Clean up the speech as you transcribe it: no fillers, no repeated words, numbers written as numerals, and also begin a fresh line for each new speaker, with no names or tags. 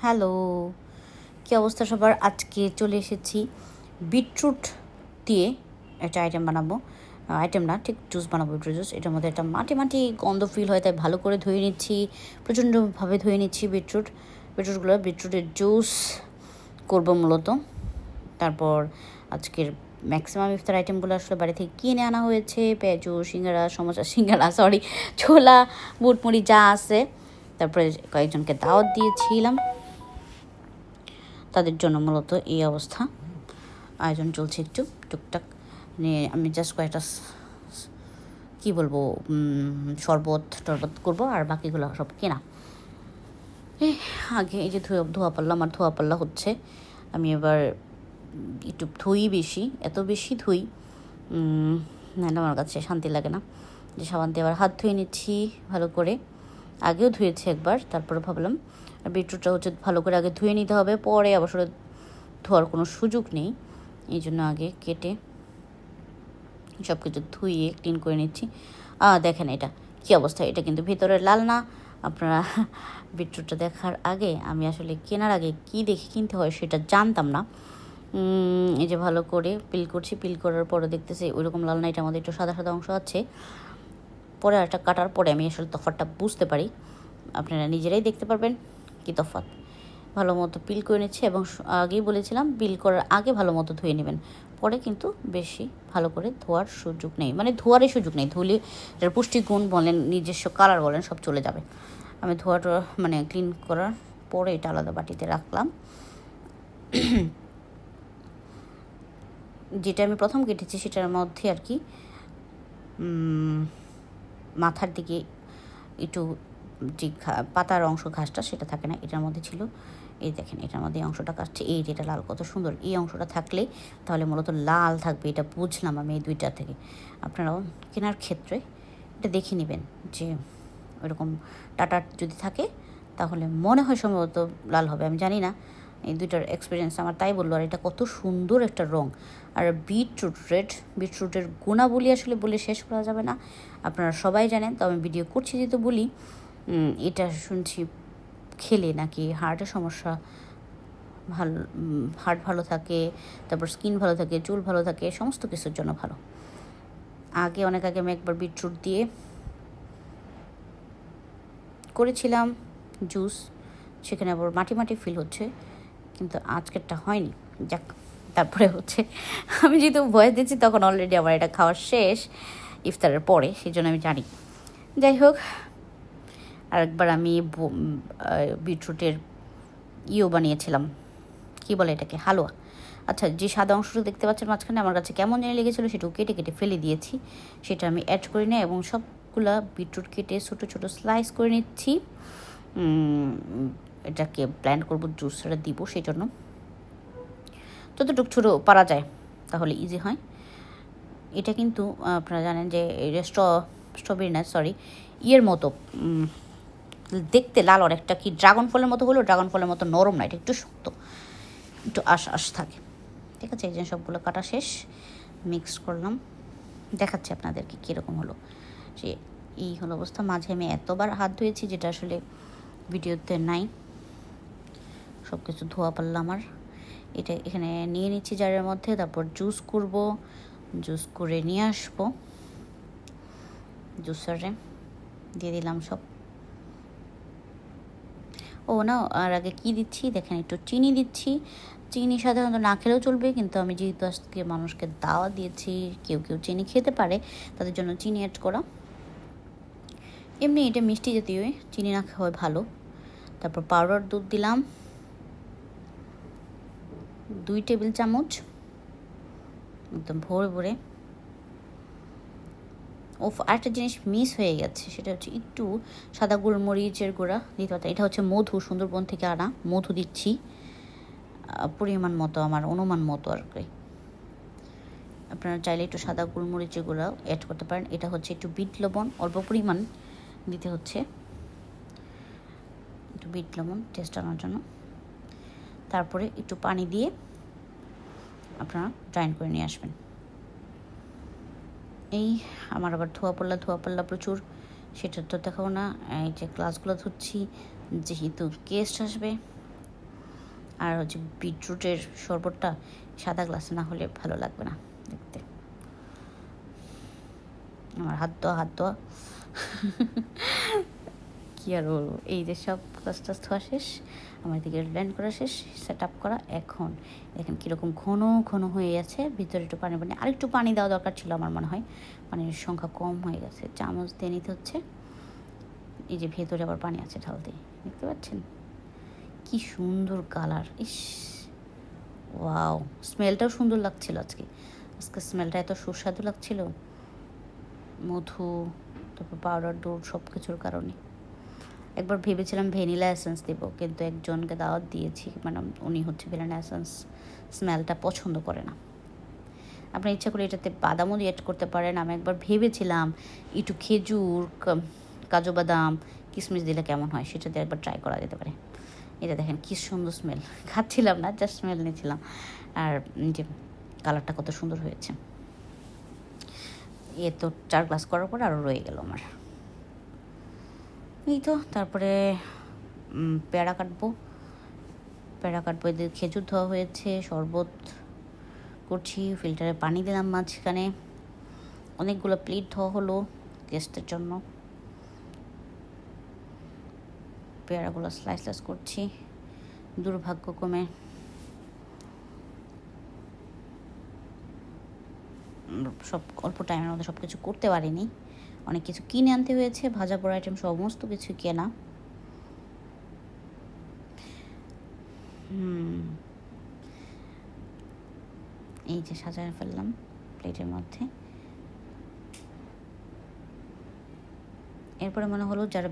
Hello, কী অবস্থা সবার? আজকে চলে এসেছি বিটরুট দিয়ে একটা আইটেম বানাবো। আইটেম না, ঠিক জুস বানাবো, বিটরুট জুস। এটার মধ্যে একটা মাটি মাটি গন্ধ ফিল হয়, তাই ভালো করে ধুয়ে নিচ্ছি, প্রচণ্ডভাবে ধুয়ে নিচ্ছি বিটরুটের জুস করবো মূলত। তারপর আজকের ম্যাক্সিমাম ইফতার আইটেমগুলো আসলে বাড়ি থেকে কিনে আনা হয়েছে, পেঁয়াজু, সিঙ্গারা, সমোসা, ছোলা, বুটমুড়ি যা আছে। তারপরে কয়েকজনকে দাওয়াত দিয়েছিলাম, তাদের জন্য মূলত এই অবস্থা। আয়োজন চলছে একটু টুকটাক। আমি জাস্ট কয়েকটা কী বলবো শরবত টরবত করবো, আর বাকিগুলো সব কেনা। আগে এই যে ধোয়া পাল্লা হচ্ছে। আমি এবার একটু ধুই বেশি, এত বেশি ধুই নাহলে আমার কাছে শান্তি লাগে না। যে সাবান দিয়ে আবার হাত ধুয়ে নিচ্ছি ভালো করে। আগেও ধুয়েছি একবার, তারপরে ভাবলাম বিটরুটটা ভালো করে আগে ধুয়ে নিতে হবে, পরে অবশ্য ধোয়ার কোনো সুযোগ নেই। এই জন্য আগে কেটে সব কিছু ধুয়ে ক্লিন করে নিচ্ছি। দেখেন এটা কী অবস্থা। এটা কিন্তু ভিতরে লাল না। আপনারা বিটরুটটা দেখার আগে, আমি আসলে কেনার আগে কি দেখে কিনতে হয় সেটা জানতাম না। এই যে ভালো করে পিল করার পরে দেখতেছি ওইরকম লাল না, এটার মধ্যে একটু সাদা সাদা অংশ আছে। পরে একটা কাটার পরে আমি আসলে তফাৎটা বুঝতে পারি। আপনারা নিজেরাই দেখতে পারবেন কি তফাৎ। ভালো মতো পিল করে নিচ্ছে, এবং আগেই বলেছিলাম পিল করার আগে ভালো মতো ধুয়ে নেবেন, পরে কিন্তু বেশি ভালো করে ধোয়ার সুযোগ নেই, মানে ধোয়ারই সুযোগ নেই। ধুলে এটার পুষ্টিগুণ বলেন, নিজস্ব কালার বলেন, সব চলে যাবে। আমি ধোয়াটা মানে ক্লিন করার পরে এটা আলাদা বাটিতে রাখলাম। যেটা আমি প্রথম কেটেছি সেটার মধ্যে আর কি মাথার দিকে একটু যে পাতার অংশ ঘাসটা সেটা থাকে না, এটার মধ্যে ছিল। এই দেখেন এটার মধ্যে এই অংশটা কাটছে, এই যেটা লাল, কত সুন্দর। এই অংশটা থাকলে তাহলে মূলত লাল থাকবে, এটা বুঝলাম আমি এই দুইটা থেকে। আপনারাও কেনার ক্ষেত্রে এটা দেখে নেবেন যে ওইরকম টাটা যদি থাকে তাহলে মনে হয় সম্ভবত লাল হবে, আমি জানি না। এই দুইটার এক্সপিরিয়েন্স আমার তাই বললো। আর এটা কত সুন্দর একটা রং। আর বিটরুটের গুণাবলী আসলে বলে শেষ করা যাবে না, আপনারা সবাই জানেন। তো আমি ভিডিও করছি যেহেতু বলি, এটা শুনছি খেলে নাকি হার্টের সমস্যা হার্ট ভালো থাকে, তারপর স্কিন ভালো থাকে, চুল ভালো থাকে, সমস্ত কিছুর জন্য ভালো। অনেক আগে আমি একবার বিটরুট দিয়ে করেছিলাম জুস, সেখানে আবার মাটি ফিল হচ্ছে, কিন্তু আজকেরটা হয়নি। যাক, তারপরে আমি যেহেতু ভয়েস দিচ্ছি তখন অলরেডি আমার এটা খাওয়া শেষ ইফতারের পরে, সেই জন্য আমি জানি। যাই হোক, আরেকবার আমি বিটরুটের বানিয়েছিলাম, কি বলে এটাকে, হালুয়া। আচ্ছা, যে সাদা অংশটা দেখতে পাচ্ছেন মাঝখানে, আমার কাছে কেমন জানি লেগেছিলো, সেটাও কেটে ফেলে দিয়েছি। সেটা আমি অ্যাড করে নিই, এবং সবগুলা বিটরুট কেটে ছোটো স্লাইস করে নিচ্ছি। এটাকে ব্লেন্ড করবো, জুসটা দিব, সেই জন্য যতটুকু ছোটো পারা যায় তাহলে ইজি হয়। এটা কিন্তু আপনারা জানেন যে স্ট্রবেরি না, ইয়ের মতো দেখতে লাল, অনেকটা কি ড্রাগন ফলের মতো হলো, ড্রাগন ফলের মতো নরম না, এটা একটু শক্ত, একটু আশ থাকে। ঠিক আছে, এই যে সবগুলো কাটা শেষ, মিক্স করলাম, দেখাচ্ছি আপনাদেরকে কীরকম হলো। যে এই হলো অবস্থা। মাঝে আমি এতবার হাত ধুয়েছি যেটা আসলে ভিডিওতে নাই, সব কিছু ধোয়া পারলাম আমার। এটা এখানে নিয়ে নিচ্ছি জারের মধ্যে, তারপর জুস করে নিয়ে আসবো। জুসারে দিয়ে দিলাম সব। আর আগে কি দিচ্ছি দেখেন, একটু চিনি দিচ্ছি। চিনি সাধারণত না খেলেও চলবে, কিন্তু আমি যেহেতু আজকে মানুষকে দাওয়া দিয়েছি, কেউ চিনি খেতে পারে, তাদের জন্য চিনি অ্যাড করা। এমনি এটা মিষ্টি জাতীয়, চিনি না খাওয়া ভালো। তারপর পাউডার দুধ দিলাম 2 টেবিল চামচ, একদম ভরে। আরেকটা জিনিস মিস হয়ে গেছে, সেটা হচ্ছে একটু সাদা গোলমরিচের গুঁড়া দিতে পারতাম। এটা হচ্ছে মধু, সুন্দরবন থেকে আনা মধু দিচ্ছি, পরিমাণ মতো, আমার অনুমান মতো আর কি। আপনারা চাইলে একটু সাদা গোলমরিচের গুঁড়াও অ্যাড করতে পারেন। এটা হচ্ছে একটু বিট লবণ, অল্প পরিমাণ দিতে হচ্ছে, একটু বিট লবণ টেস্ট আনার জন্য। তারপরে একটু পানি দিয়ে আপনারা গ্রাইন্ড করে নিয়ে আসবেন। এই আমার আবার ধোয়া পাল্লা প্রচুর, সেটা তো দেখাবো না। এই যে গ্লাসগুলো ধুচ্ছি, যেহেতু গেস্ট আসবে আর হচ্ছে বিটরুটের শরবতটা সাদা গ্লাসে না হলে ভালো লাগবে না দেখতে। আমার হাত ধোয়া কী আর বলবো। এই যে সব কাজ টাজ ধোয়া শেষ, আমার দিকে ব্লেন্ড করা শেষ, সেট আপ করা। এখন দেখেন কীরকম ঘন ঘন হয়ে গেছে, ভিতরে একটু পানি আরেকটু পানি দেওয়া দরকার ছিল আমার মনে হয়, পানির সংখ্যা কম হয়ে গেছে। চামচ দিয়ে নিতে হচ্ছে। এই যে ভেতরে আবার পানি আছে ঢালতে, দেখতে পাচ্ছেন কি সুন্দর কালার। ইস ওয়াও, স্মেলটাও সুন্দর লাগছিল আজকে স্মেলটা এত সুস্বাদু লাগছিল, মধু তারপর পাউডার দুধ সব কিছুর কারণে। একবার ভেবেছিলাম ভ্যানিলা এসেন্স দেবো, কিন্তু একজনকে দাওয়াত দিয়েছি, মানে উনি হচ্ছে ভ্যানিলা এসেন্স স্মেলটা পছন্দ করে না। আপনার ইচ্ছা করে এটাতে বাদামও অ্যাড করতে পারেন। আমি একবার ভেবেছিলাম একটু খেজুর, কাজু বাদাম, কিশমিশ দিলে কেমন হয়, সেটা দিয়ে একবার ট্রাই করা যেতে পারে। এটা দেখেন কী সুন্দর স্মেল, খাচ্ছিলাম না, জাস্ট স্মেল নিয়েছিলাম। আর যে কালারটা কত সুন্দর হয়েছে। এ তো 4 গ্লাস করার পর আরও রয়ে গেল আমার। এই তো তারপরে পেয়ারা কাটবো, এদের খেজুর ধোয়া হয়েছে, শরবত করছি, ফিল্টারে পানি দিলাম মাঝখানে। অনেকগুলো প্লেট ধোয়া হলো গেস্টের জন্য। পেয়ারাগুলো স্লাইস করছি দুর্ভাগ্যক্রমে। সব অল্প টাইমের মধ্যে সব কিছু করতে পারিনি, অনেক কিছু কিনে আনতে হয়েছে, ভাজা পোড়া আইটেম সমস্ত কিছু কেনা। এই যে সাজায় ফেললাম প্লেটের মধ্যে। এরপরে মনে হলো যারা